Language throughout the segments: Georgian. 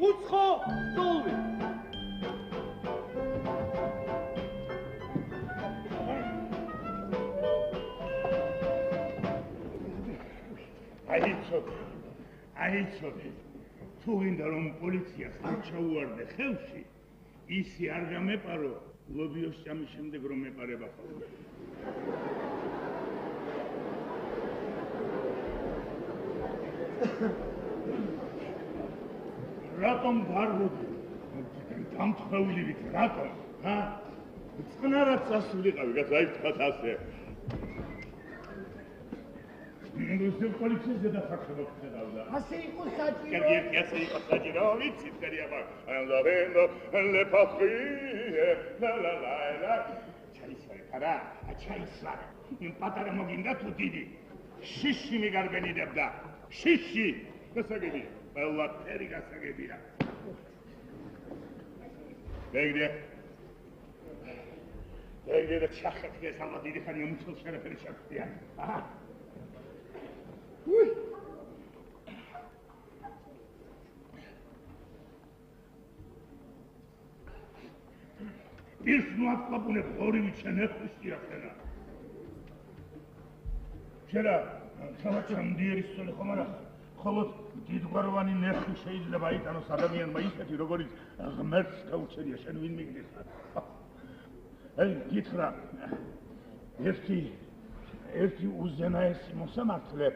უცხო დოლვი. აიცოდე, თუ გინდა რომ პოლიციას არ ჩაუვარდე ხელში, ისი არ გამეპარო, ლობიოს ჭამის შემდეგ რომ მეპარება ხოლმე. რატომ გარბოდი? დამთხევილი ვით, რატომ? წყნარად წასულიყავი, გაიწყოთ ასე. Nusem poliție de da fac să vă câteva. Așa e cu sagiu. Așa e cu sagiu, viți, căria fac. Andavendo le patrie, la. Ce-ai soare, cara? Ce-ai soare? În patare mă gândea tu, Didi. Șiși mi gar veni de da. Șiși. Că să gândi. Bella terica să gândea. Degde. Degde de çakhet ke sana Didi khani mutsal şerefini şaktiya. Aha. Ui! ის მოაკლაპუნებ ორივე ჩენეფში ახლა. შერა, თავაჩამდიერის სწორი ხომ არა? ხოლო დიდგვაროვანი ნეხი შეიძლება იტანოს ადამიანმა ისეთი როგორიც ღმერთს გაუჩერია შენ ვინ მიგდეს. აი, გითხრა. ერთი უზენაესი მოსამართლე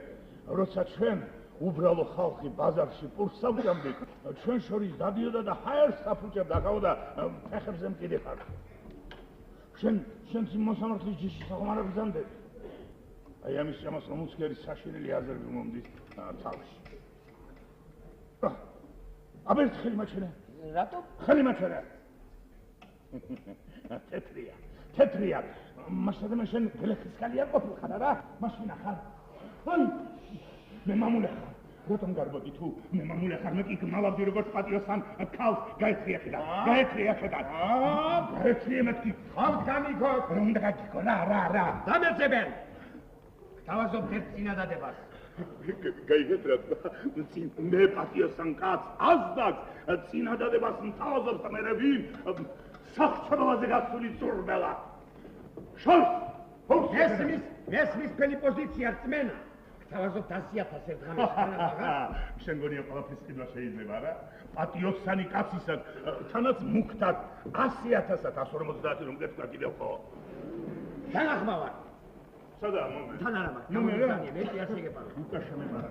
როცა ჩვენ უბრალო ხალხი ბაზარში პურს სამჭამდით, ჩვენ შორის დადიოდა და ჰაერს საფუჭებდა, გავდა ფეხებზე მკიდეხარ. შენ მოსამართლის ჯიში ხომ არ გზამდები? აი ამის ამას რომ უცქერი საშინელი აზრები მომდის თავში. აბერთ ხელი მაჩერე. რატო? ხელი მაჩერე. თეთრია. მასადამე შენ გლეხისკალია ყოფილხარ არა? მაშინ ახარ. აი მე მამულე ხარ. რატომ გარბოდი თუ? მე მამულე ხარ, მე კი გმალავდი როგორც პატიოსთან ქალს გაეცრია ხედა. გაეცრია მეთქი. ხალ გამიგო. რომ უნდა გაგიგო რა. დამეწებენ. დავაზობ ერთ წინადადებას. გაიგეტრა. მე პატიოსთან კაცს ასდაც წინადადებას მთავაზობს და მე ვინ? საფრთხებაზე გასული ზურბელა. შორს! მესმის ფელი პოზიცია წმენა. თავაზობთ 100,000 ერთ ღამეს ხანაა. შენ გონია ყველაფრის ყიდვა შეიძლება რა? პატიოსანი კაცისად, თანაც მუქთად 100,000-ად 150 რომ გეთქვა კიდევ ხო? თანახმავარ. სადაა მომე? თან არა მაგ. მომე მე კი ასე გეპარო. უკაშა მეპარა.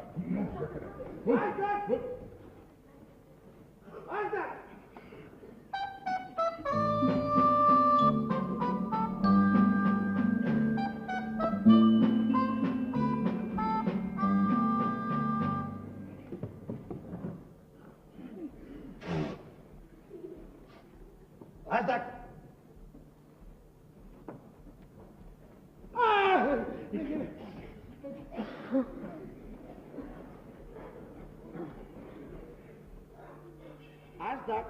აიდა! Azdak! Azdak!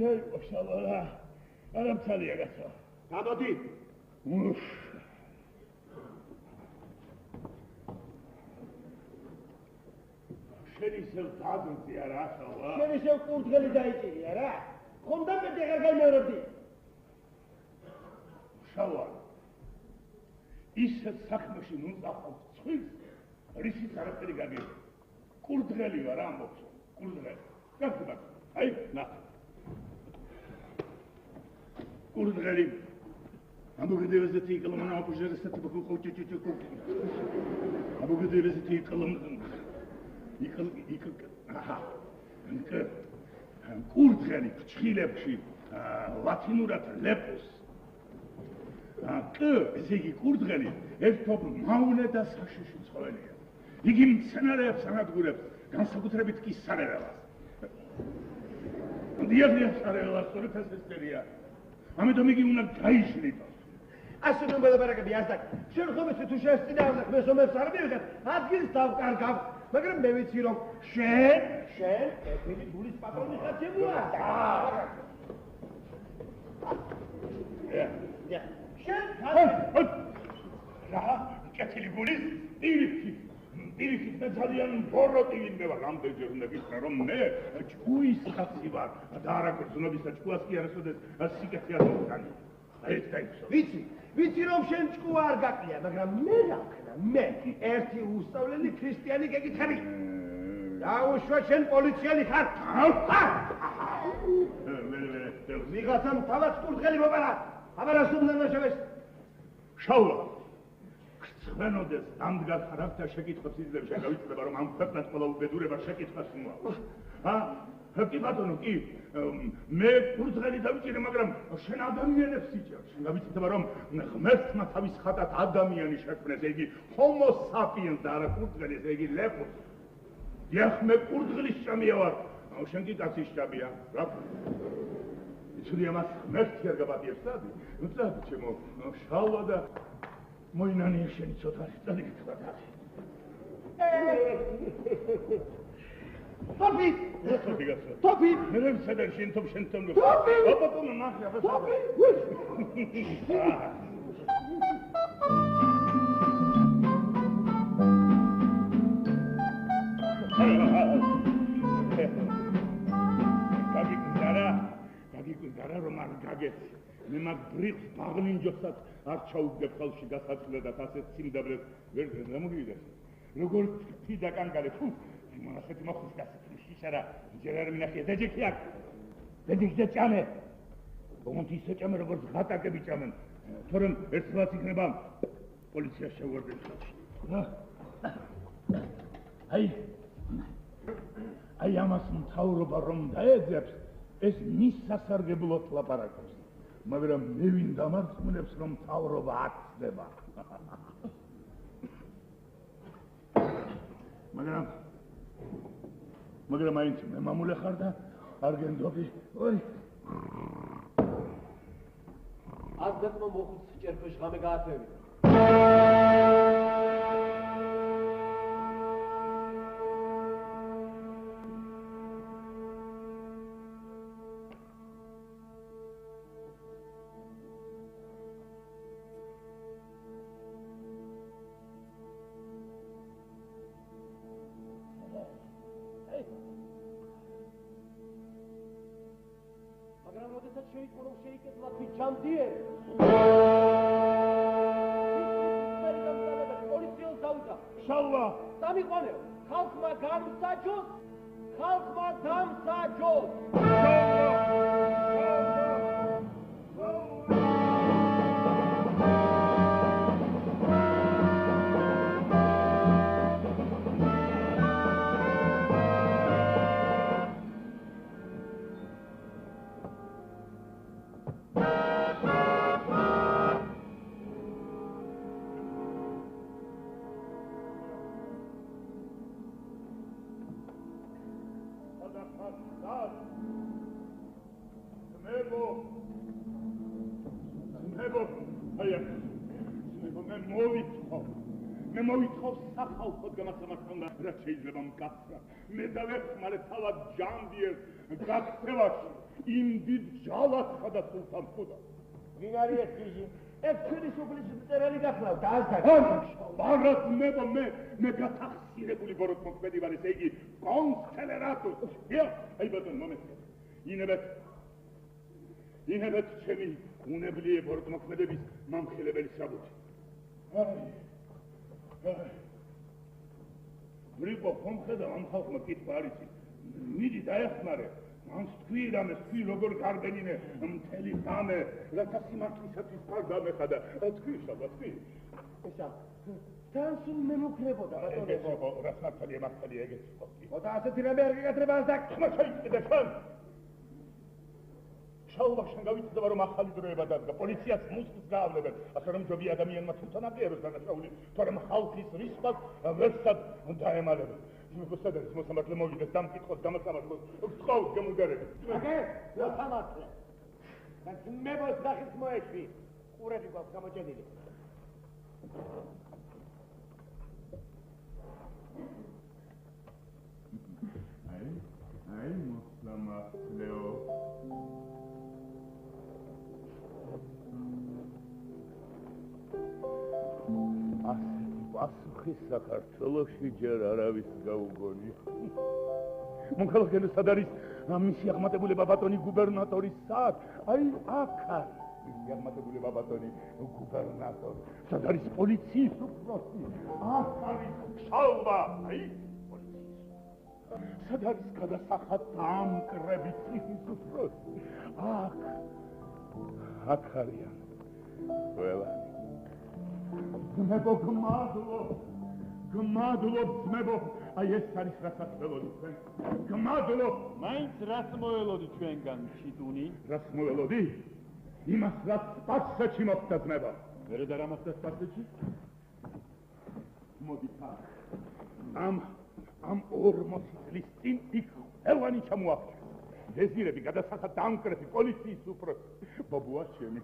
Ay, maşallah. Adam çalıyor gasa. Kabadi! Uf! შენ ისევ დაძვია რა ხავა? შენ ისევ კურდღელი დაიჭირია რა? ხომ დამედი აღარ გამეორებდი? შავა. ისეთ საქმეში ნუწახავს ცხვირს, რისიც არაფერი გაგები. კურდღელი ვარ ამბობს, კურდღელი. გაგდება. აი, ნახე. კურდღელი. Абугадевезе ти калам на опожере сте баку кочичичи. Абугадевезе ти калам Aha. Კურდღელი ფრჩხილებში ლათინურად ლებოს. ესე იგი კურდღელი ერთობ მავნე და საშიში ცხოველია. იგი მცენარეებს ანადგურებს, განსაკუთრებით კი სარეველას. დიაგნოზი სარეველას სწორედ ესეა. ამიტომ იგი უნდა გაიშვიდოს. ასე რომ ბალაბარაკები ასაკ. შენ ხომ ეს თუ შეესწინააღმდა მესომებს არ მივიღებ, ადგილს დავკარგავ. მაგრამ მე ვიცი რომ შენ ეთილი გულის პატრონი ხარჯებია. შენ რა? კეთილი გულის? ძალიან ბოროტი ვინმე ვარ, რამდენჯერ უნდა გითხრა, რომ მე ჭკუის კაცი ვარ და არა გრძნობის და ჭკუას კი არ ესოდეს სიკეთე არ მოგანი. ეს დაიწყო. ვიცი რომ შენ ჭკუა არ გაკლია, მაგრამ მე რა ვქნა, მე ერთი უსწავლელი ქრისტიანი გეკითხები. დაუშვა შენ პოლიციელი ხარ. ვიღაცამ თავად კურდღელი მოპარა. აბარას უნდა შეეს. შაულა. გწვენოდეს ამდღარ ხარაფთა შეკითხვებს იძლევს შენ გავიცდება რომ ამ ქვეყნად ყველა უბედურება შეკითხვას მოაქვს. კი ბატონო, კი. მე კურდღელი დავიჭირე, მაგრამ შენ ადამიანებს იჭერ. შენ გავიცდება რომ ღმერთმა თავის ხატად ადამიანი შექმნეს, იგი homo sapiens და არა კურდღელი, იგი ლებოს. დიახ, მე კურდღლის ჭამია ვარ. შენ კი კაცის ჭამია. რა? იცოდი ამას ღმერთი არ გაბადიებს დადი. ნუ დადი ჩემო, შალვა და მოინანია შენი ცოტა წადი გითხრა. Topi! Topi! მე სადარ შენ თოფ შენ თომ. ოპოპო ნახე, Topi! გაგიგარა რომ არ გაგეც. მე მაგ ბრიხს ბაღლინჯოსაც არ ჩაუგებ ხალში გასაცვლედად ასეთ სიმდაბლეს ვერ გამოგივიდეს. როგორც თი დაკანგალე, ფუ მონახეთ მოხუს გასაცვლი შიშარა, ჯერ არ მინახე დაჯექი აქ. დეჯექი ჭამე. ბონტი ისე ჭამე როგორც ღატაკები ჭამენ. თორემ ერთმანეთს იქნება პოლიცია შევარდენ ხალში. აი ამას მთავრობა რომ დაეძებს ეს მის სასარგებლოდ ლაპარაკობს. მაგრამ მე ვინ დამარცხნებს რომ მთავრობა აცდება. მაგრამ აინც მე მამულე ხარ და არ გენდობი. ოი. აზდაკმა მოხუც ჭერქვეშ ღამე გაათევი. რაც შეიძლება მკაცრა. მე დავეხმარე თავად ჯანდიერს გაქცევაში. იმ დიდ ჯალათს ხადა სულთან ხოდა. ვინ არის ეს გიჟი? ეს ჩვენი სოფლის მწერალი გახლავთ, აზდა. ბარად მე გათახსირებული ბოროტმოქმედი ვარ, ესე იგი კონსელერატუს. აი ბატონო, მომენტი. ინებეთ ჩემი უნებლიე ბოროტმოქმედების მამხილებელი საბუთი. ბრიგო ხომხედა ამ ხალხმა კითხვა არის. მიდი დაეხმარე. მანს თქვი რამე, თქვი როგორ გარბენინე მთელი ღამე, რათა სიმართლისათვის ფარ დამეხადა. თქვი შაბა, თქვი. ესა თან სულ მე მოკრებოდა ბატონო. რაც მართალია მართალია ეგეც ხო. ხოდა ასეთი რამე არ გეკეთება აზდა. მოჩაიწედე შენ. შალვა შენ გავიცდება რომ ახალი დროება დადგა. პოლიციაც მუსლს გაავლებენ. ასე რომ ჯობია ადამიანმა თვითონ აღიეროს დანაშაული, თორემ ხალხის რისხვას ვერსად დაემალებენ. მოსადაც მოსამართლე მოვიდეს დამკითხოს გამოსამართლოს გწყავთ გამუდარებით. აგე, მოსამართლე. და მებოს დახის მოეშვი. ყურები გვაქვს გამოჭედილი. აი მოსამართლეო. პასუხი საქართველოში ჯერ არავის გაუგონი. მოქალაქეებს სად არის მისი აღმატებულება ბატონი გუბერნატორის სად? აი აქ არის მისი აღმატებულება ბატონი გუბერნატორი. სად არის პოლიციის უფროსი? აქ არის შალვა, აი პოლიციის. სად არის გადასახად დამკრები ციხის უფროსი? აქ არიან ყველანი. ძმებო გმადლობ ძმებო, აი ეს არის რასაც ველოდი თქვენ. გმადლობ. მაინც რას მოველოდი ჩვენგან ჩიტუნი? რას მოველოდი? იმას რაც სპარსეთში მოხდა ძმებო. მერე და რა მოხდა სპარსეთში? მოდი თან. ამ 40 წლის წინ იქ ყველანი ჩამოახვდა. ეზირები გადასახად დამკრები პოლიციის უფროსი. ბაბუა ჩემი,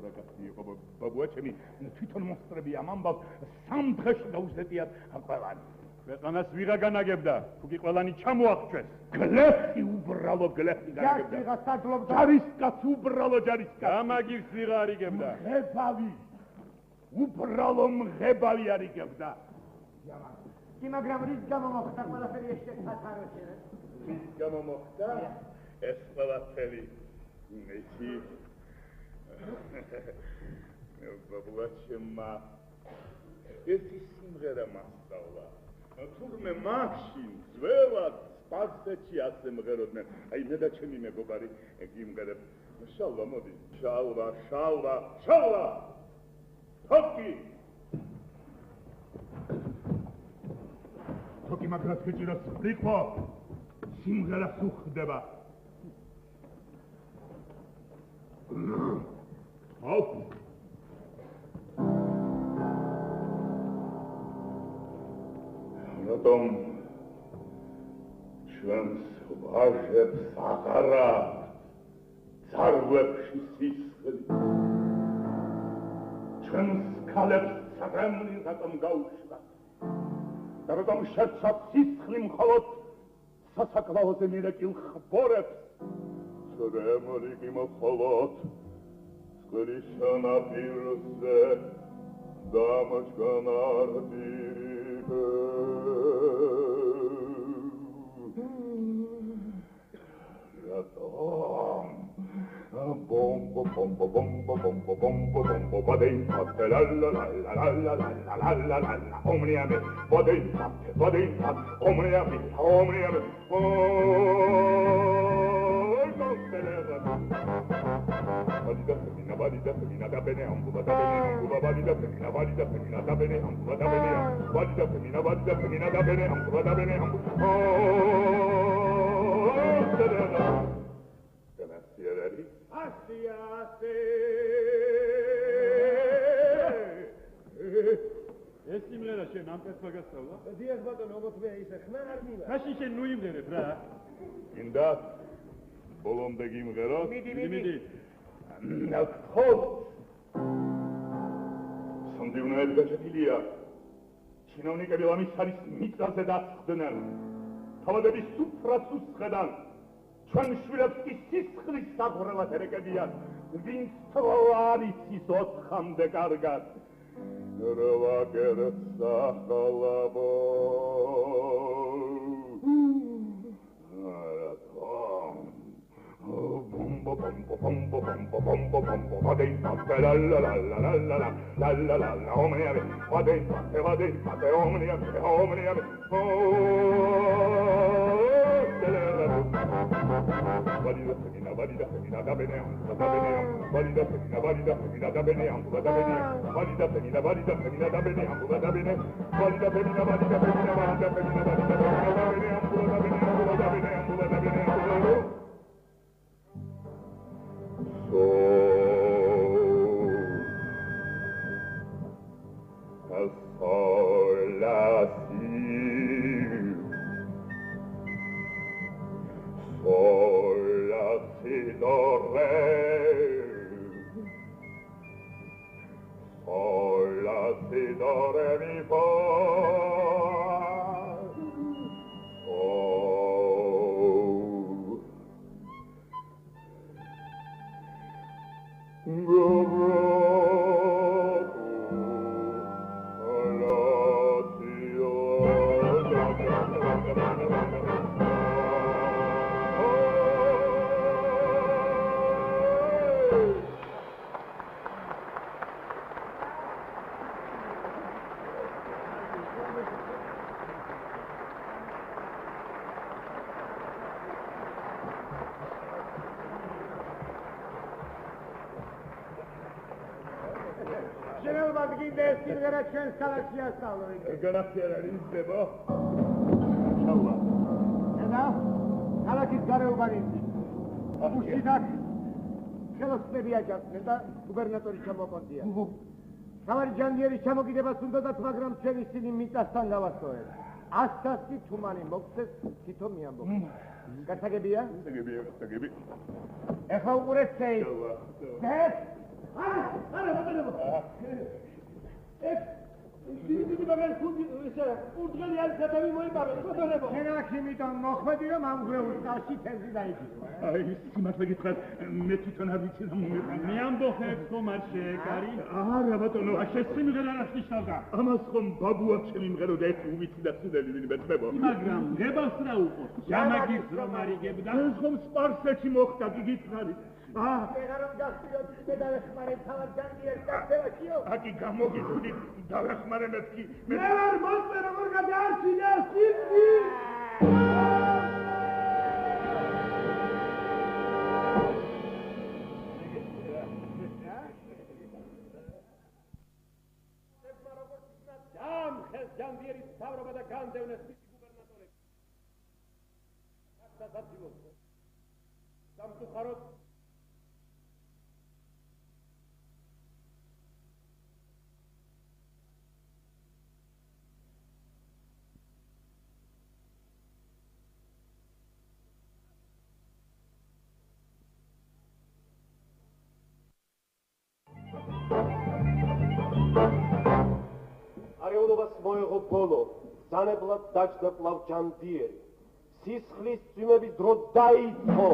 რა კაცი იყო ბაბუა ჩემი, თვითონ მოსწრები ამ ამბავს 3 დღეში დაუშვებიათ ყველანი. ქვეყანას ვიღა განაგებდა, თუ კი ყველანი ჩამოახვდეს. გლეხი უბრალო გლეხი განაგებდა. ვიღა საძლობდა. ჯარისკაცი უბრალო ჯარისკაცი. გამაგირს ვიღა არიგებდა. მღებავი. უბრალო მღებავი არიგებდა. კი, მაგრამ რის გამო მოხდა ყველაფერი ეს შეხათაროში? რის გამო მოხდა? ეს ყველაფერი ისი ბაბუა ჩემმა ერთი სიმღერა მასწავლა. თურმე მაშინ ძველად სპარსეთში ასე მღეროდნენ. აი მე და ჩემი მეგობარი გიმღერებ. შალვა მოდი. შალვა. თოკი მაგრად გეჭიროს ბრიყვო. სიმღერას უხდება. Auf! Rotом ჩვენს ვაჟებს აღარა ძარღვებში სისხლი. ჩვენს ქალებს საღემლი რატომ გაუშვათ? და რატომ შეცვათ სისხლი მხოლოდ სასაკლაოზე მირეკილ ხბორებს? საღემლი კი მხოლოდ წყლის სანაპიროზე დამოჩქან არტირიკე. Ratom bombo badei fatte la omniame badei omniame valida femina da bene ambuba valida femina da bene ambuba valida femina da bene ambuba Grazie Rari. ეს სიმღერა შენ ამ კაცმა გასწავლა? დიახ ბატონო, ობოთ მე ისე ხმა არ მივა. მაშინ შენ ნუ იმღერებ რა. გინდა ბოლომდე გიმღეროთ? მიდი. ნახოთ. სამდივნოები გაჭედილია. ჩინოვნიკები ლამის არის მიწაზე დაწყდნენ. თავადების სუფრას უსხედან. ჩვენ შვილებს კი სისხლის საღვრელად ერეკებიან. ვინც თვალის ის 4-მდე კარგად. როვაგერს ახალაბო. Valida femina da bene ambuba valida femina da bene ambuba valida femina da bene ambuba valida femina so as sola si do re mi fa oh შეიძლება გინდა ეს სიმღერა ჩვენს ქალაქში ასწავლო. განახი არ არის ნება. ჩავა. ენა, ქალაქის გარეუბანი. უშიდაკ ხელოსნები აჯანყდნენ და გუბერნატორი ჩამოყონდია. თავარი ჯანგიერის ჩამოკიდებას უნდათ, მაგრამ ჩვენ ისინი მიწასთან გავასწორეთ. 100 თუმანი მოგცეს, თითო მიამბობ. გასაგებია? გასაგები. ეხლა უყურეთ წეი. არა, ბატონო. დიდი მაგალ ხუთი ისე ურდგელი არის სათავე მოიპარო, ბატონო. შენახი მიტომ მოხვედი რომ ამ გვეულში თევზი დაიჭირო. აი, სიმართლე გითხრათ, მე თვითონ არ ვიცი რა მომიყვა. მე ამბობთ ხომ არ შეეკარი? არა, ბატონო, შესიმღერა რას ნიშნავდა? ამას ხომ ბაბუა ჩემი მღერო და ეს უვიცი და ცუდელი ვინმე ხდება. მაგრამ ღებას რა უყურთ? ჯამაგის რომ არიგებდა? ეს ხომ სპარსეთში მოხდა, გიგითხარით. ვეღარამ გასწიოთ მე დავეხმარე თავად ჯანგიერის გაქცევაშიო. აკი გამოგიძვნით, დავეხმარე მეთქი. მე ვარ მოსწე როგორ გადაარჩინე სიტყვი. ჯამ ხელს ჯანგიერის მთავრობა და განდევნეს მისი გუბერნატორები. სასაცილო. სამწუხაროდ არეულობას მოეღო ბოლო, ზანებლად დაჯდა კვლავ ჯანდიერი. სისხლის წვიმების დრო დაიწყო.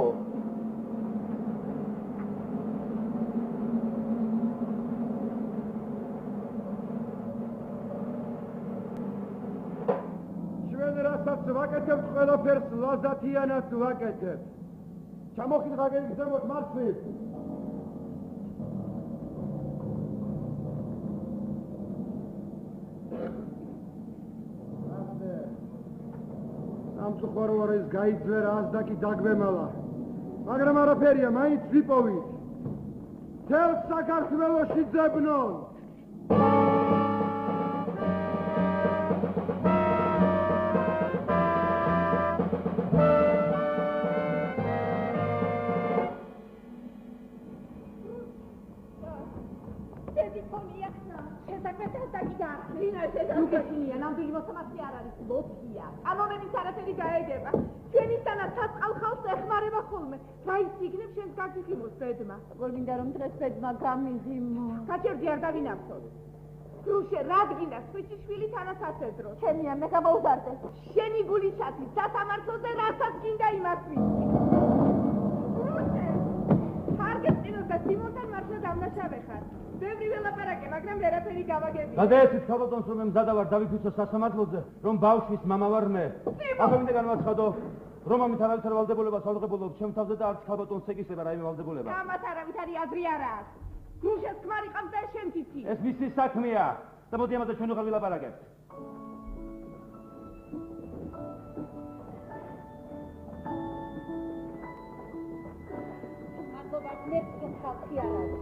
ჩვენ რასაც ვაკეთებთ, ყველაფერს ლაზათიანად ვაკეთებთ. ჩამოხიდღა გეგრძემოთ მარცხნივ. სამწუხარო არ ეს გაიძლე რა ასდაკი დაგვემალა. მაგრამ არაფერია, მაინც ვიპოვით. თელს საქართველოში ძებნონ. უკეთილია, ნამდვილი მოსამართლე არ არის, ლოცვია. კანონების არაფერი გაეგება. ჩვენისთანაც საწყალ ხალხს ეხმარება ხოლმე. რაიც იქნებ შენს გაგიხიმოს ბედმა. როგორ მინდა რომ დღეს ბედმა გამიღიმო. გაჩერდი არ დავინახოთ. გრუშე, რად გინდა სვიჩიშვილი თანასაცედრო? ჩემია, მე გამოვზარდე. შენი გულისათვის სასამართლოზე რასაც გინდა იმას ვიცი. გრუშე, ხარგებს წინოს და სიმონთან მართლა დამნაშავე ხარ. ბევრი ველაპარაკე, მაგრამ ვერაფერი გავაგებია. გადაეცით ქალბატონს რომ მე მზადა ვარ დავიფიცო სასამართლოზე, რომ ბავშვის მამა ვარ მე. ახლა მინდა განვაცხადო, რომ ამით არავითარ ვალდებულებას ავღებულობ ჩემ თავზე და არც ქალბატონს ეკისრება რაიმე ვალდებულება. ამათ არავითარი აზრი არ აქვს. გრუშეს ქმარი ყავს და შენ თითი. ეს მისი საქმეა და მოდი ამაზე ჩვენ უღარ ვილაპარაკებთ. მადლობა, მე ხალხი არ არის.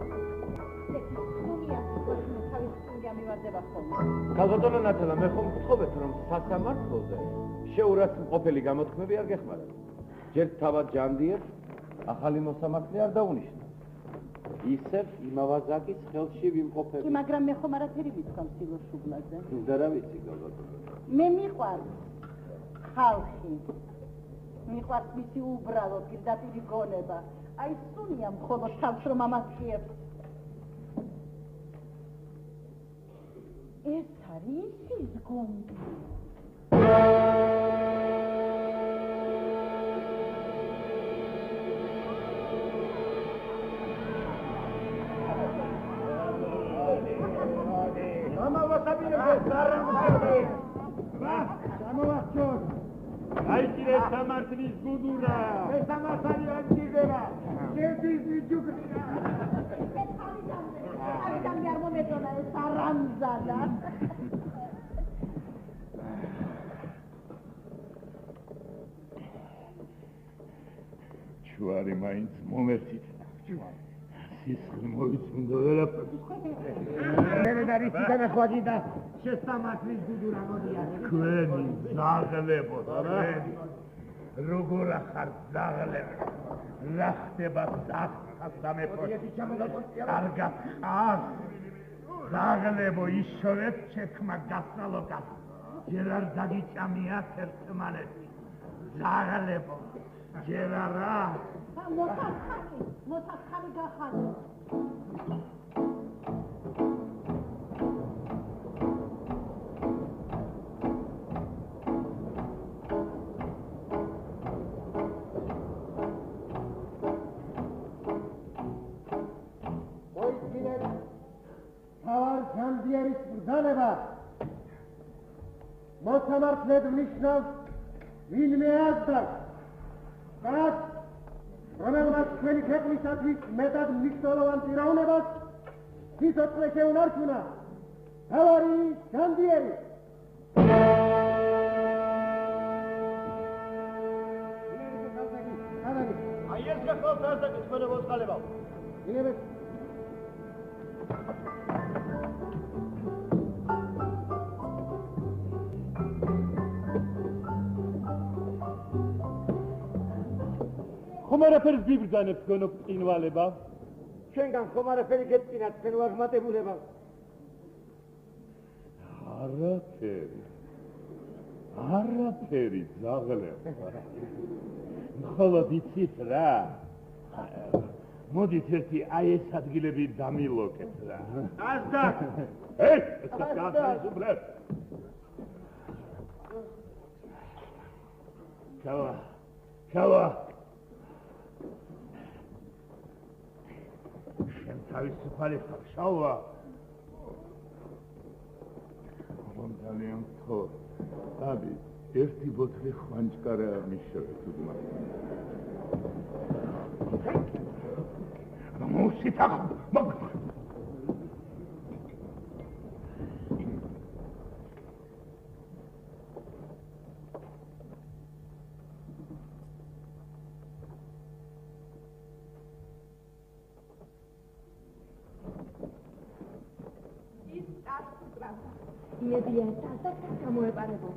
ქალბატონო ნათალა, მე ხომ გთხოვეთ, რომ სასამართლოზე შეურაცხმყოფელი გამოთქმები არ გეხმაროთ. ჯერ თავად ჯანდიერს ახალი მოსამართლე არ დაუნიშნავ. ისევ იმავაზაკის ხელში ვიმყოფები. მაგრამ მე ხომ არაფერი ვიცხამ სილოშუბლაზე. და რა ვიცი, ქალბატონო? მე მიყვარს ხალხი. მიყვარს მისი უბრალო პირდაპირი გონება. აი სუნია მხოლოდ თავს რომ ამას ჭიებს. ეს არის ის გონდი. აიჭირე სამართლის გუდურა. მე სამართალი არ გიგება. შედის ვიჯუქრა. ამიტომ არ მომეწონა ეს არამზადა. ჯვარი მაინც მომერთით. სისხლი მოიწმინდა ვერაფერს. მე და განახვადი და შესამართლის გუდურა მოდია. თქვენი ზაღლებო, თქვენი. როგორ ახარ ზაღლებ? რა ხდება სახთა სამეფოში? კარგად ხარ. ზაღლებო ისოვეთ ჩექმა გასალოკას. ჯერ არ დაგიჭამიათ ერთმანეთი. ზაღლებო, ჯერ არა. მოთახარი გახადო. თავარ ჯანდიერის ბრძანება მოსამართლედ ნიშნავს ვინმე ազდაკს რაც რომელმაც ჩვენი ქვეყნისათვის მეტად მნიშვნელოვან პიროვნებას სიცოცხლე შეუნარჩუნა თავარი ჯანდიერი აი ეს გახლავთ ազდაკი თქვენი მოწყალებავ ინებეთ ხომ არაფერს გიბრძანებთ თქვენო ყინვალება? ჩვენგან ხომ არაფერი გეტყინათ თქვენო აღმატებულება? არაფერი ზაღლება. მხოლოდ იცით რა? მოდით ერთი აი ეს ადგილები დამილოკეთ რა. ազდაკ! ეს გასაუბრებ. ჩავა. შენ თავისუფალი ხარ, შავა. რომ ძალიან თო. აბი, ერთი ბოთლი ხვანჭკარა მიშოვეთ უდმა. მუსიკა მაგ იედიან დასაკ გამოეპარებო.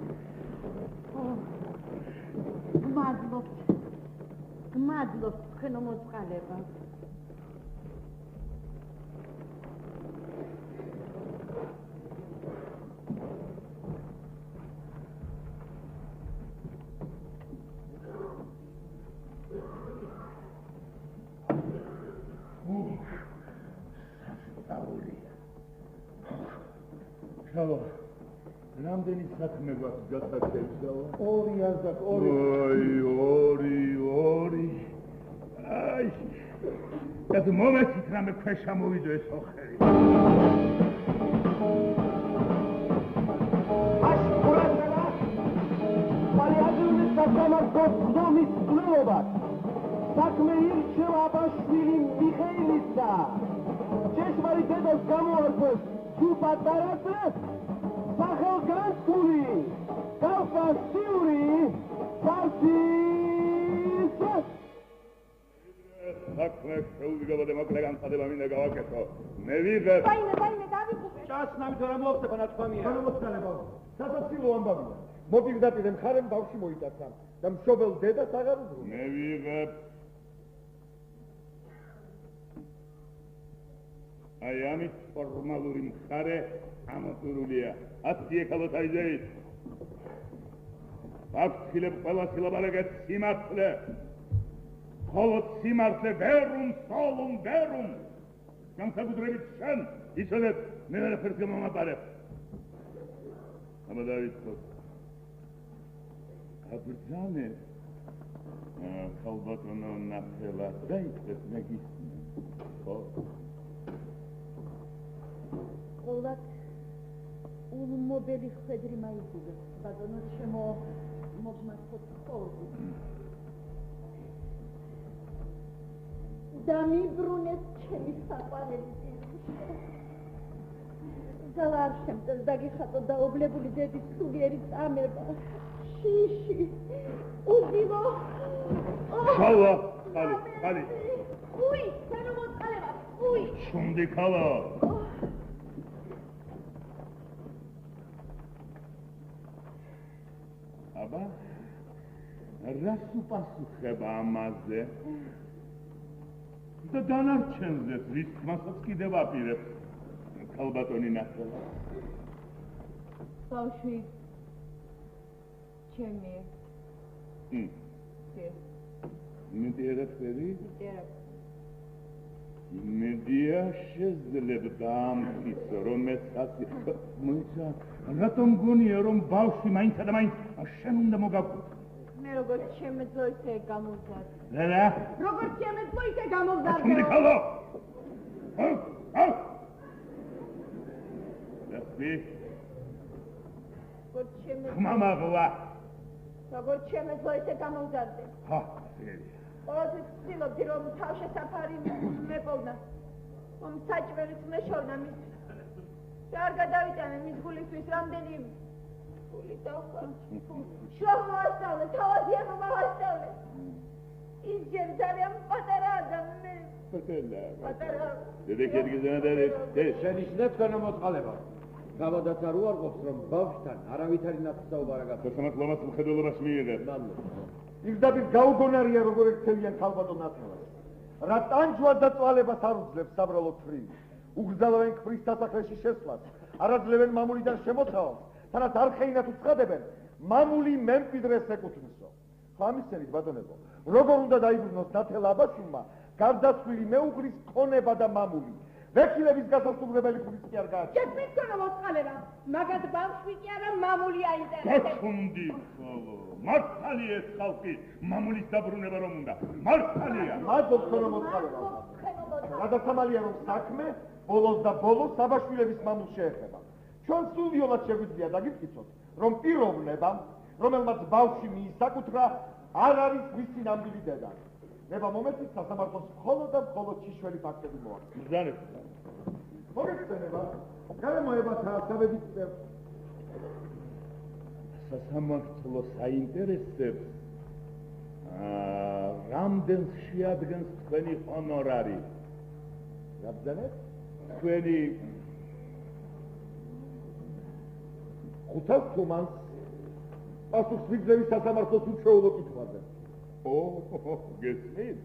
მადლობთ თქვენო მოწყალება. ჩავა. რამდენი საქმე გვაქვს გასაგებია? ორი ազდაკ, ორი. ორი. აი. და თუ მომეცით რამე ქვეშ ამოვიდო ეს ოხერი. აშკურატელა. პალიაძის სასამართლოს გზომის წვლილობა. საქმე ირჩევა აბაშვილი მიხეილისა. ჭეშმარიტ დედას გამოარქვეს თუ პატარაზე სახელგანთქმული კავკასიური ფაშის საქმე შეუდგება დემოკრატია განცხადება მინდა გავაკეთო. მე ვიღებ. საიმე დავიხუხე. ჭასნამით რა მოხდება ნათქვამია. მოწყალება. სასაცილო ამბავია. მოპირდაპირე მხარემ ბავში მოიტაცა და მშობელ დედას აღარ უძღვნა. მე ვიღებ. აი ამით ფორმალური მხარე ამოწურულია. 10 ეკალოთ აიზეით. აფხილებ ყველა სილაბალეგეთ სიმართლე. ხოლო სიმართლე ვერუმ სოლუმ ვერუმ. განსაკუთრებით შენ იცოდეთ მე ვერაფერს გამომაპარებ. ამადაიწყოთ. აბრძანე. ხალბატონო ნახელა დაიწყეთ მეგისმე. ხო. ყოლად ულმობელი ხვედრი მაიგულე. ბატონო შემო მოგმართოთ ხოლმე. და მიბრუნეთ ჩემი საყვარელი ძილში. ძალარ შემწეს დაგიხატო დაობლებული დედის სულიერი წამება. შიში, უძილო. შავა, ხალი. უი, ჩვენო მოწყალება, შუნდი ქალა. აბა რას უპასუხება ამაზე? და დანარჩენზეც რის თქმასაც კიდევ აპირებს ქალბატონი ნახელა. ბავშვი ჩემია. იმედია თქვენი? იმედია. იმედია შეძლებდა ამის რომ ეცაც მოიცა რატომ გონია რომ ბავშვი მაინც და მაინც შენ უნდა მოგაკვეთო? მე როგორც შემეძლო ისე გამოვზარდე. რა? როგორც შემეძლო ისე გამოვზარდე. შუნდი ქალა. Daspi. მამაღლა. როგორც შემეძლო ისე გამოვზარდე. ჰა, ზერი. ყოველთვის ვცდილობდი რომ თავშესაფარი მეყოლნა. რომ საჭმელიც მეშოვნა მის. და არ გადავიტანე მის გულისთვის რამდენი გული დავხარჯე. შრომ მოასწავლე, თავადია მომასწავლე. ის ჯერ ძალიან პატარაა და მე პატარა. დედეკედგიზენა და შენიშნებს განმოწყალება. გავადაც არ უარყოფს რომ ბავშვთან არავითარი ნაცნობა არ გაგა. სამართლომაც მხედველობას მიიღებ. იგდაბის გაუგონარია როგორ ექცევიან ქალბატონ ათელას. რა ტანჯვა და წვალებას არ უძლებს საბრალო თვრი. უგზავენ ქმრის სასახლეში შესვლას. არაძლევენ მამულიდან შემოცავას. თანაც არხეინად უცხადებენ. მამული მემკვიდრეს ეკუთვნისო. ამისენით ბატონებო, როგორ უნდა დაიბრუნოს ნათელა აბაშვილმა, გარდაცვლილი მეუღლის ქონება და მამული. ვექილების გასასრულებელი ხურის კი არ გააჩნია. ჩემს გონა მოწყალება, მაგათ ბავშვი კი არა მამული აინტერესებს. გაშუნდი ხოლო. მართალია ეს ხალხი მამულის დაბრუნება რომ უნდა. მართალია. მადლობ გონა მოწყალება. გადაცამალია რომ საქმე ბოლოს და ბოლოს აბაშვილების მამულს შეეხება. ჩვენ სულიულად შეგვიძლია დაგიფიქროთ, რომ პიროვნება, რომელმაც ბავშვი მიისაკუთრა, არ არის მისი ნამდვილი დედა. ნება მომეცით სასამართლოს მხოლოდ და მხოლოდ ჭიშველი ფაქტები მოაქვს. მზანებ. მოგეცენება, გარემოებათა საბედით წევს. სასამართლო საინტერესებს რამდენს შეადგენს თქვენი ჰონორარი? გაბძანეთ? თქვენი 500 თუმანს პასუხს ვიგზავნის სასამართლოს უჩვეულო კითხვაზე. გესმით?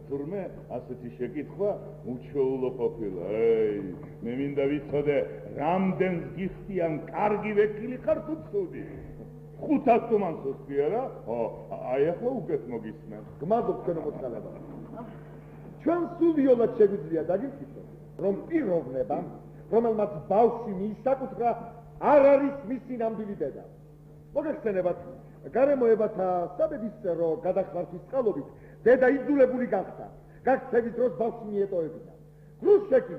თურმე ასეთი შეკითხვა უჩვეულო ყოფილა. მე მინდა ვიცოდე, რამდენს გიხდიან კარგი ვეკილი ხარ თუ ცუდი? 500 თუმანსოს კი არა? აი ახლა უკეთ მოგისმენ. გმადლობ თქვენო მოწყალება. ჩვენ სულიულად შეგვიძლია დაგიფიქროთ, რომ პიროვნება, რომელმაც ბავშვი მიისაკუთრა, არ არის მისი ნამდვილი დედა. მოგეხსენებათ, გარემოებათა საბედისწერო გადახმართვის წყალობით დედა იძულებული გახდა, გაქცევის დროს ბავშვი მიეტოვებინა. გრუშეკი,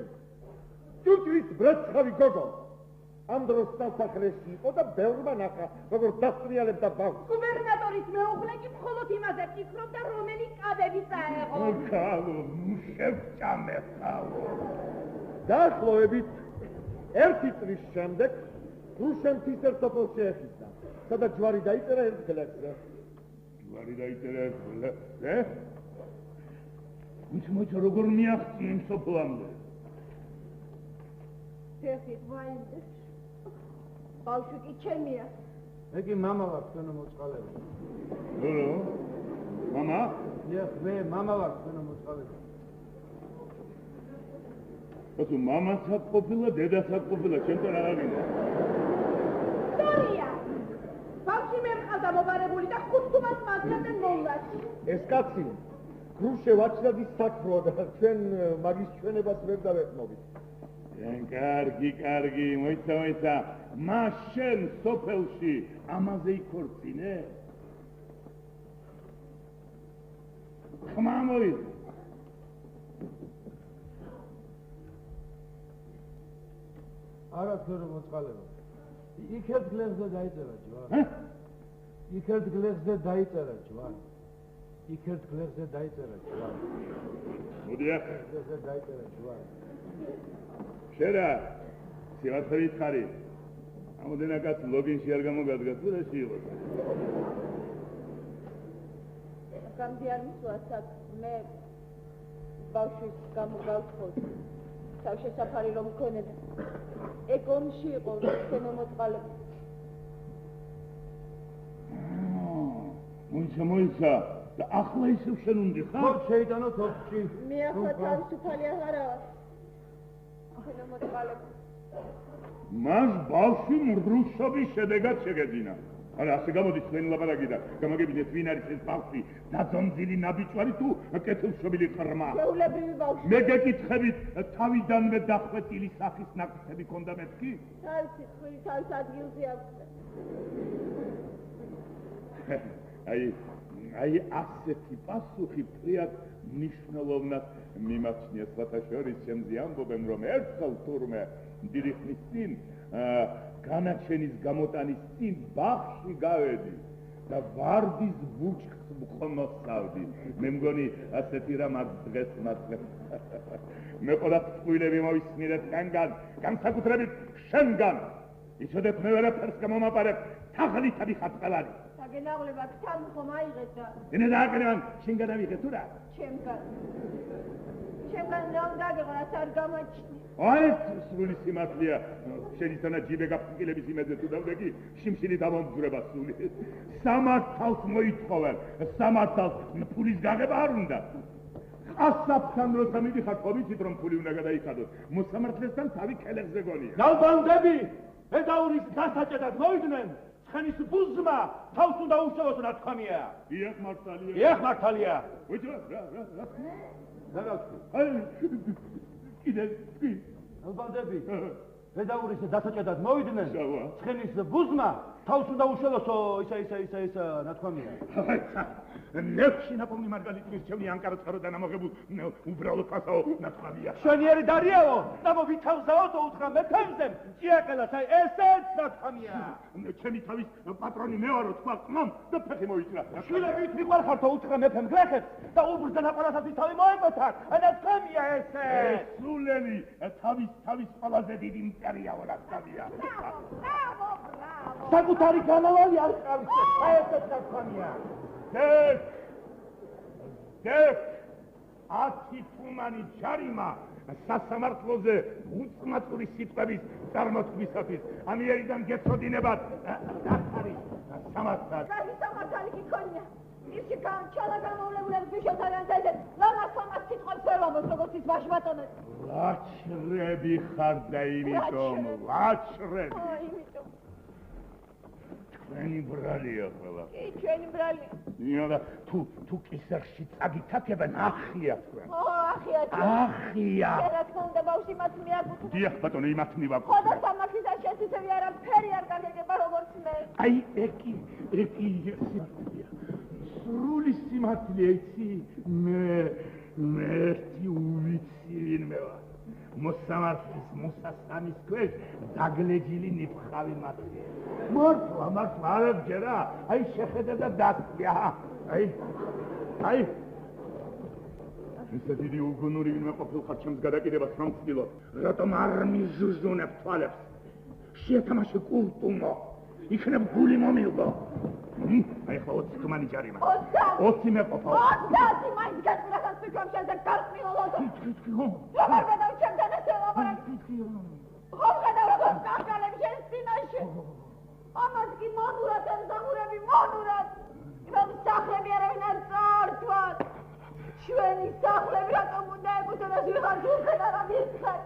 ჭურჭლის ბრეცხავი გოგო, ამ დროს სასახლეში იყო და ბევრმა ნახა, როგორ დასტრიალებდა ბავშვს. გუბერნატორის მეუღლე კი მხოლოდ იმაზე ფიქრობდა, რომელი კაბები წაეღო. ქალო, შევჭამე ხალო. დაახლოებით 1 წლის შემდეგ გრუშემთის ერთოფილს შეეხიზნა. სადაც ჯვარი დაიწერა ერთ გლეხზე. ჯვარი დაიწერა ერთ გლეხზე? მოიცა როგორ მიაღწია იმ სოფლამდე? ფეხით ვაიმდეს. ბავშვი კი ჩემია. მე კი მამა ვარ თქვენო მოწყალება. ნუ, მამა? მე მამა ვარ თქვენო მოწყალება. თუ მამაცაც ყოფილა, დედაცაც ყოფილა, ჩემთან არ აღინა. სტორია. ბავშვი მე მყავდა მობარებული და 5 თუმანს მაგდრებდნენ მოვლაში. ეს კაცი გრუშე ვაჩლადის საქმროა და ჩვენ მაგის ჩვენებას ვერ დავეყნობით. კარგი, მოიცა. მას შენ სოფელში ამაზე იქორწინე? ხმა მოიძა. არა თქვენო მოწყალება. იქ ერთ გლეხზე დაიწერა ჯვარი. იქ ერთ გლეხზე დაიწერა ჯვარი. მოდი ახლა. გლეხზე დაიწერა ჯვარი. შერა, სიყვარულით ხარი. ამოდენა კაც ლოგინში არ გამოგადგა თუ რა შეიძლება? გამდი არ მისვასაც მე ბავშვის გამოგავხოთ. თავ შესაფარი რომ გქონებთ. ეგ ომში იყო ჩვენო მოწყალები. მოიცა და ახლა ისევ შენ უნდა ხარ? ხო შეიტანოთ ოფში. მე ახლა თავისუფალი აღარა ვარ. ჩვენო მოწყალები. მას ბავშვი მრუშობის შედეგად შეგეძინა. არა, ასე გამოდის თქვენი ლაპარაკი და გამაგებინეთ ვინ არის ეს ბავშვი, დაძონძილი ნაბიჯვარი თუ კეთილშობილი ყრმა. ჩვეულებრივი ბავშვი. მე გეკითხებით, თავიდანვე დახვეტილი სახის ნაკეთები ქონდა მეთქი? თავისი ხვირი თავის ადგილზე აქვს. აი ასეთი პასუხი ფრიად მნიშვნელოვნად მიმაჩნია სხვათა შორის ჩემზე ამბობენ რომ ერთხელ თურმე დიდი ხნის წინ განაჩენის გამოტანის წინ ბაღში გავედი და ვარდის ბუჩქს მყნოსავდი. მე მგონი ასეთი რამ აქ დღეს მაძლევ. მე ყოლა წყვილები მოვისმინეთ კანგან, განსაკუთრებით შენგან. იცოდეთ მე ვერაფერს გამომაპარებ, თაღლითა ვიხარ ყველანი. გენაღლება ქთან ხომ აიღეთ და ენა დააკრევან შენგან ავიღეთ თუ რა? ჩემგან რომ დაგეღო რაც არ გამოჩნი. აი სრული სიმართლეა შენისთანა ჯიბე გაფრთხილების იმედზე თუ დავდეგი შიმშილი დამომძვრება სული. სამართალს მოითხოვენ, სამართალს ფულის გაღება არ უნდა. ყასაბთან როცა მიდიხარ ხო ვიცით რომ ფული უნდა გადაიხადოთ. მოსამართლესთან თავი ქელებზე გონია. გალბანდები პედაურის დასაჭედად მოვიდნენ. ცხენის ბუზმა თავს უნდა უშევოს რა თქმია. დიახ მართალია. დიახ მართალია. ვიჭო რა. დაგავსი. აი კიდე გალბანდები პედაურის დასაჭედად მოვიდნენ. დავა. ცხენის ბუზმა თავს უნდა უშევოს ისა რა თქმია. ნებში ნაპოვნი მარგალიტის ჩემი ანკარაცხარო და ნამოღებულ უბრალო ფასაო ნათქვამია. შვენიერი დარიაო, ნამო ვითავზაოთ უთხრა მეფემზე, ჭიაკელას აი ესეც ნათქვამია. ჩემი თავის პატრონი მე ვარო თქვა ყმამ და ფეხი მოიწრა. შვილებით მიყვარხართო უთხრა მეფემ გლეხებს და უბრალოდ ნაყარასაც თავი მოემოთარ. ნათქვამია ესე. სულელი თავის ყველაზე დიდი იმპერიაო ნათქვამია. ბრავო. საკუთარი განავალი არ ყავს. აი ესეც ნათქვამია. დექ 10 თუმანი ჯარიმა სასამართლოზე უწმაწური სიტყვების წარმოთქმისათვის ამიერიდან გეცოდინებათ დახარი სამართალ სამართალი გიქონია ისე ჩალა გამოვლენილებს ვიშოთარიან ზედეთ ლამას სიტყვებს ვერ ვამბობ როგორც ის ვაშბატონეთ ვაჩრები ხარ და იმიტომ ვაჩრები ჩვენი ბრალია ყველა. ჩვენი ბრალი. იანა თუ კისერში წაგითაქებენ ახია თქვენ. ახია. ახია. რა თქმა უნდა ბავშვი მათ მიაკუთვნებს. დიახ ბატონო იმათ მივაკუთვნებ. ხოდა სამართლის არ შესწევი არაფერი არ გაგეგება როგორც მე. აი ეკი სიმართლეა. სრული სიმართლეა იცი მე ერთი უვიცი ვინმე ვარ. მოსამართლის მოსასწამის ქვეშ დაგლეჯილი ნიფხავი მათია. მართლა არ გჯერა. აი შეხედე და დაწვია. აი ისე დიდი უგუნური ვინმე ყოფილხარ ჩემს გადაკიდებას რომ ვცდილობ. რატომ არ მიზუზუნებ თვალებს? შეეთამაშე კულტუმო. იქნებ გული მომილგო. აი ხო 20 თუმანი ჯარიმა. 20 მეყოფა. 20 მაინც გაწვრახან ფიქრობ შენზე გარყნილობო. როგორ გადავჩემთან ესე ლაპარაკი? ხომ გადავ როგორ კახალები შენ წინაშე? ამას კი მონურად ემზამურები მონურად. რომ სახლები არავინ არ წარჩვათ. ჩვენი სახლები რატომ უნდა ეკუთვნოს ვიღარ ჯულხენ არა მისხარ?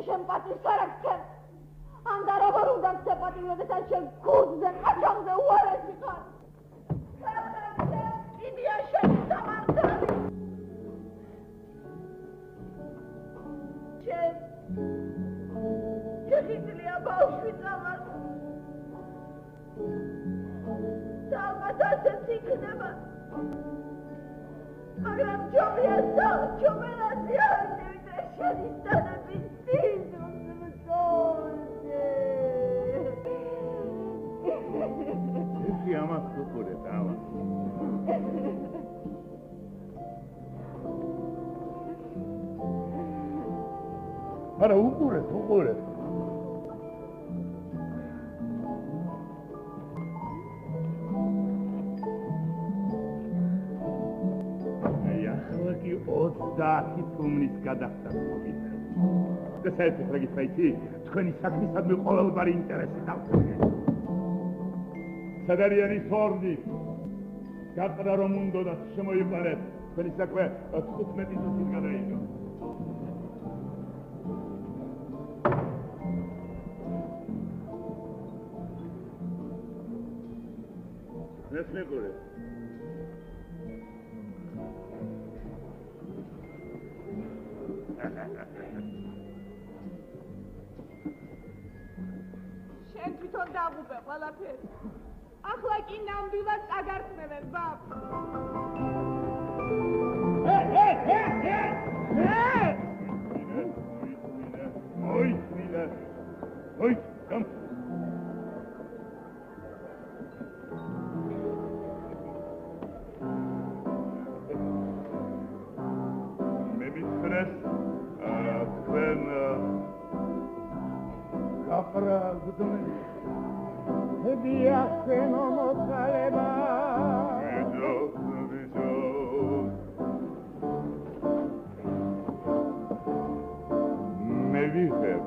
შენ პატივს არ აქვს. ამდე როგორ უნდა გწეპატივროდეს ან შენ გუძზე ყაჩაღზე უარესი ხარ? იდია შენი სამართალი. შეხიძლია ბავშვი წამას. წამას ასეც იქნება. მაგრამ ჯობია ჯობელასი არ შევიდა შენი სტანების წინ. Eki amaz kukuret, amaz. Ara ukuret. Ay, ahla ki 30 თუმნის გადახდა მოგიწევს. და საერთოდ რა გითხრა თქვენი საქმისადმი ყოველგვარი ინტერესი დავწერე. სადარიანი სორდი გაყრა რომ უნდათ შემოიყვანეთ თქვენი საქმე 15 წუთით გადაიდო. ეს მეგობრე შენ თვითონ დაღუპე ყველაფერი. ახლა კი ნამდვილად წაგართმევენ ბაბ. ოი, კამ. მე მითხრეს თქვენ გაყრა გდმენ დიახენო მოწალება მე ვიღებ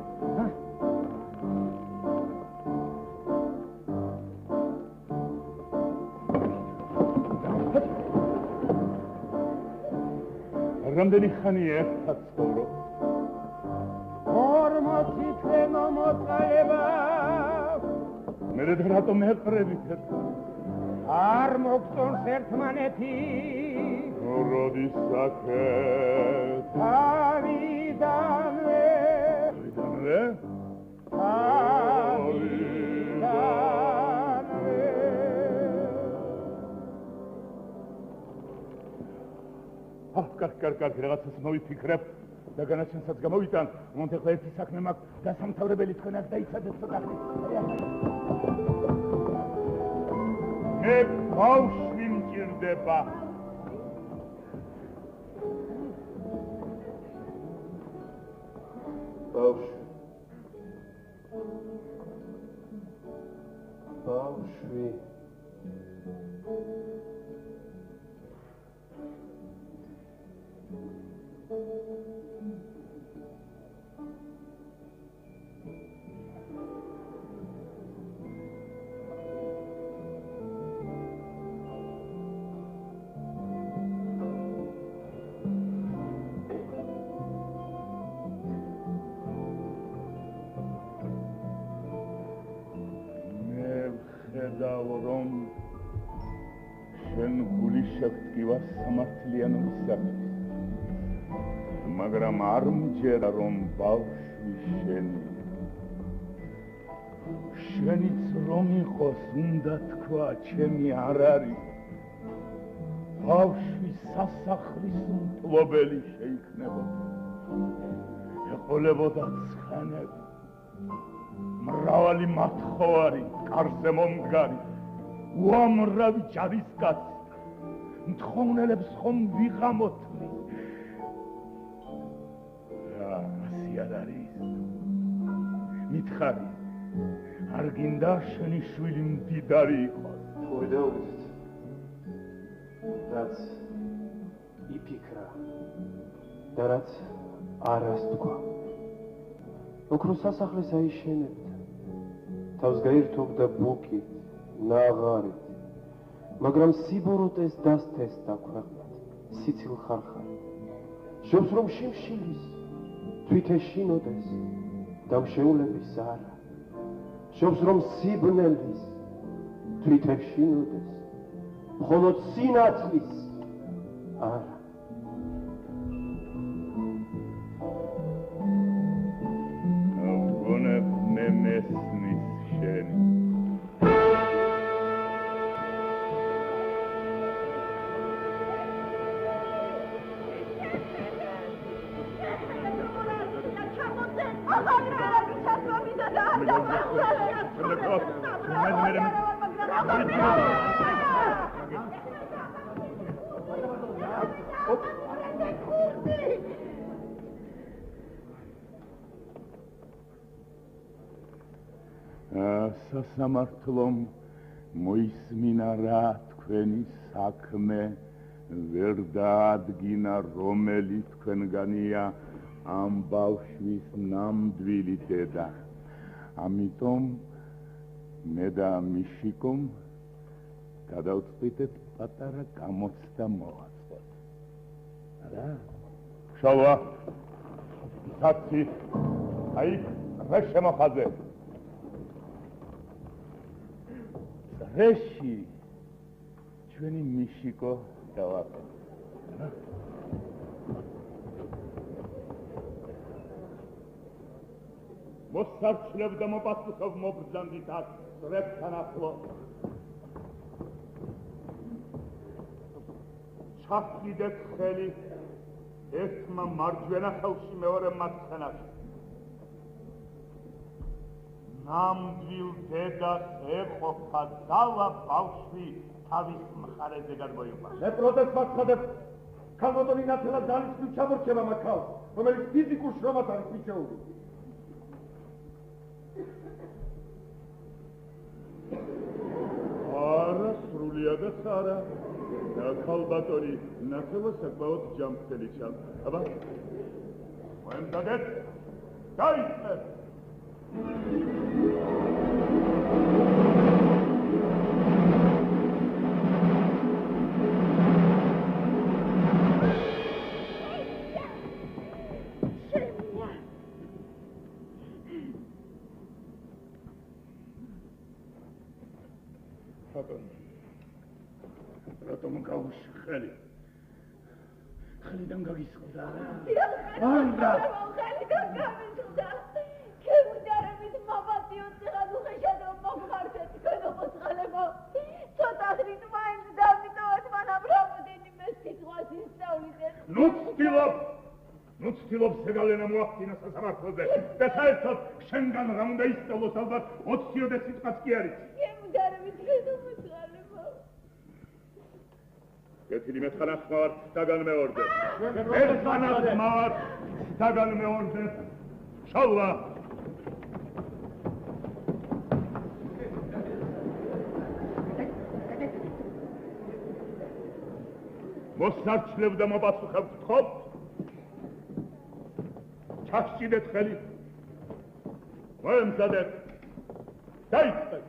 რამდენი ხანია ერთად ცხოვრობ? 40 თვენო მოწალება მე რატომ ეყრებით ერთად? არ მოგწონს ერთმანეთი როდის საკეთ? თავიდანვე კარგი, რაღაცას მოვიფიქრებ და განაჩენსაც გამოვიტან, მომთ ახლა ერთი საქმე მაქვს, დასამთავრებელი თქვენაც დაიცადეთ ცოტა ხნით. მე ბავშვი მჭირდება. ბავშვი რომ შენ გული შეგტკივა სამართლიანობისათვის, მაგრამ არ მჯერა რომ ბავშვი შენი. შენიც რომ იყოს უნდა თქვა, ჩემი არ არის. ბავშვი სასახლის მფლობელი შეიქნებოდა. ეყოლებოდა ცხენები. მრავალი მათხოვარი, კარზე მომდგარი, უამრავი ჯარისკაცი, მთხოვნელებს ხომ ვიღამოთმი. ასე არ არის. მითხარი, არ გინდა შენი შვილი მდიდარი იყოს? ორი დაუგეთ. რაც იფიქრა და რაც არას თქვა. ოქროს სასახლეს აიშენებდა. თავს გაირთობდა ბუკით, ნაღარით, მაგრამ სიბოროტეს დასთესდა ქვეყნად, სიცილ ხარხარი. შობს რომ შიმშილის, თვით ეშინოდეს, დამშეულების არა. შობს რომ სიბნელის, თვით ეშინოდეს, მხოლოდ სინათლის არა. გონებ მე მესმის შენი. სასამართლომ მოისმინა რა თქვენი საქმე ვერ დაადგინა რომელი თქვენგანია ამ ბავშვის ნამდვილი დედა. ამიტომ მე და მიშიკომ გადავწყვიტეთ პატარა გამოცდა მოვაწყოთ. რა? შალვა საცი აი რა შემოხაზე? რეში ჩვენი მიშიკო დავაფეთე. მოსარჩლებ და მოპასუხებ მობრძანდით აქ წრებთან ახლო. ჩახიდეთ ხელი ერთმა მარჯვენა ხელში მეორე მარცხენაში. ნამდვილ დედას ეყოფა ძალა ბავშვი თავის მხარეზე გადმოიყვანს. მე პროტესტს ვაცხადებ ქალბატონი ნათელა ძალისხმით ჩამორჩება მათ ქალს, რომელიც ფიზიკურ შრომას არის მიცეული. არა, სრულიადაც არა. ქალბატონი ნათელა საკმაოდ ჯანმრთელი ჩანს. აბა, მოემზადეთ, დაიწყეთ. რატომ გავუშხელი? ხელიდან გაგისხდა რა? არა. ხელიდან გამისხდა. ქემუდარებით მაბატიო ციხადუხეშად მოგხარდეთ თქვენ მოწყალებო. ცოტა ხნით მაინც დამიტოვეთ მანამ რამოდენი მე სიტყვას ისწავლიდეთ. ნუ ცდილობ სეგალენა მოახდინა სასამართლოზე და საერთოდ შენგან რა უნდა ისწავლოს ალბათ 20-ოდე სიტყვაც კი არის. ქემუდარებით თქვენ მოწყალებო. კეთილი მეთანახმავართ დაგანმეორდე. მეთანახმავართ დაგანმეორდე. შალვა. მოსარჩლებ და მოპასუხებ გთხოვთ. ჩახშიდეთ ხელი. მოემზადეთ. დაიწყეთ.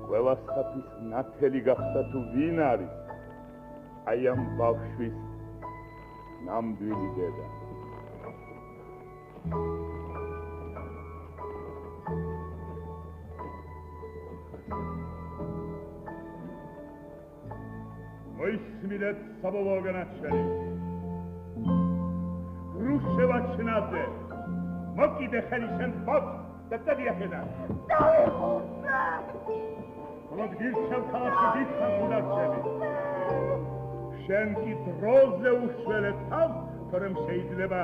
ყველასთვის ნათელი გახდა თუ ვინ არის აი ამ ბავშვის ნამდვილი დედა. მოისმინეთ საბოლოო განაჩენი. რუშევა ჩნადე. მოკიდე ხელი შენ ბავშვს და წადიახედა. What გირჩევ ქალაქში დიდხან უნარჩები. შენ კი დროზე უშველე თავს, თორემ შეიძლება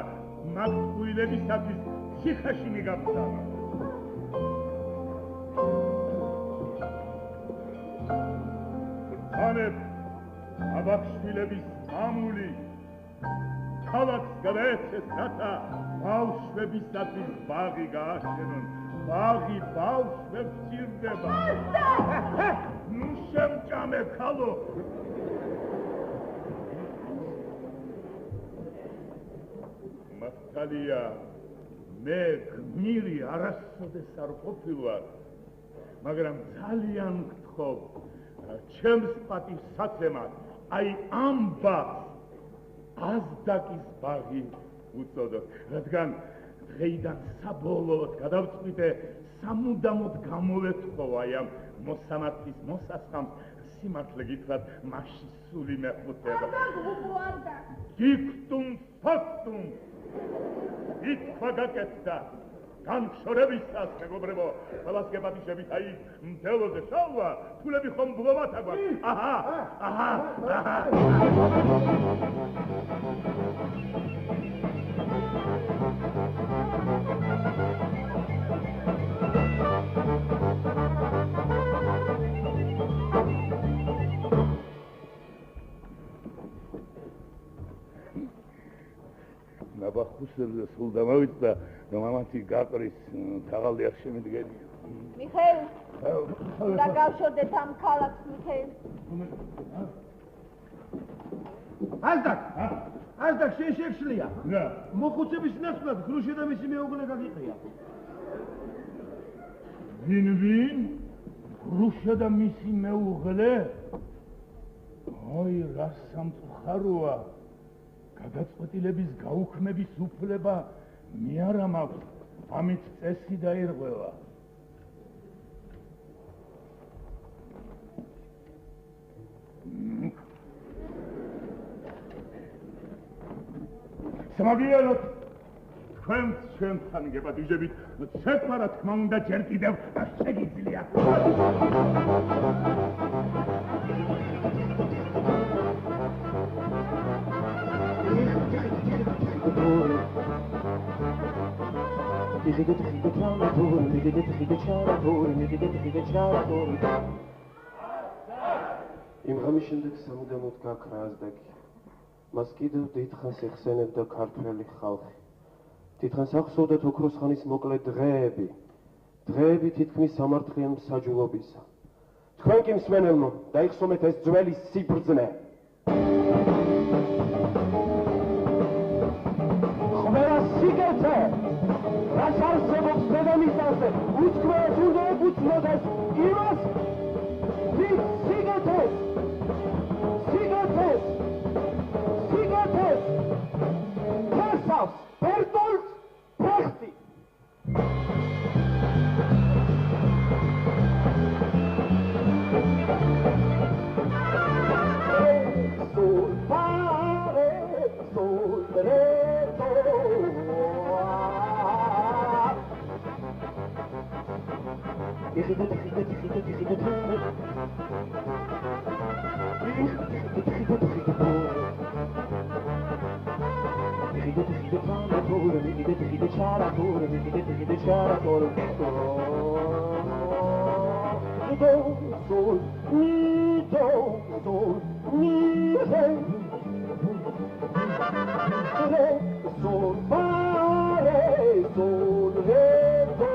მათ ხვილებისათვის ციხეში მიგაბრძანა. ბრძანებ აბახშვილების მამული ქალაქს გადაეცეს რათა ბავშვებისათვის ბაღი გააშენონ. ბაღი ბავშვებს სჭირდება. ნუ შემჭამე ქალო. მართალია მე გმირი არასოდეს არ ყოფილვარ, მაგრამ ძალიან გთხოვ ჩემს პატივსაცემად აი ამ ბაღს აზდაკის ბაღი უწოდოთ, რადგან დღეიდან საბოლოოდ გადავწყვიტე სამუდამოდ გამოვეთხოვ აი ამ მოსამართლის მოსასხამს სიმართლე გითხრათ მასში სული მეხუთება. დიქტუმ ფაქტუმ ითქვა გაკეთდა განხორებისას მეგობრებო, ყველას გეპატიშებით აი მდელოზე შალვა, თულები ხომ ბლომათა გვაქვს. აჰა. ნაბახუსელზე სულ დამავიწყდა, რომ ამათი გაყრის თაღალდი არ შემიდგენია. მიხეილ, უნდა გავშორდეთ ამ ქალაქს, მიხეილ. აზდაკ შეშეშლია. რა? მოხუცების ნაცვლად გრუშა და მისი მეუღლე გაგიყრია. ვინ? გრუშა და მისი მეუღლე? აი, რა სამწუხაროა. გადაწყვეტილების გაუქმების უფლება მე არა მაქვს, ამით წესი დაირღვევა. სამაგიეროთ, თქვენც ჩვენთან გეპატიჟებით, ცეკვა რა თქმა უნდა ჯერ კიდევ შეგიძლია. იმ ღამის შემდეგ სამუდამოდ გაქრა აზდაკი. მას კიდევ დიდხანს ეხსენებდა ქართველი ხალხი. დიდხანს ახსოვდათ ოქროს ხანის მოკლე დღეები. დღეები თითქმის სამართლიან მსაჯულობისა. თქვენ კი მსმენელო, დაიხსომეთ ეს ძველი სიბრძნე. ხმერა სიგეთე! რაც არსებობს დედამიწაზე, უთქმელად უნდა ეკუთვნოდეს იმას, ვინც სიგეთეს! Persavs, Bertolt Brechti! Sul mare, sul dretto.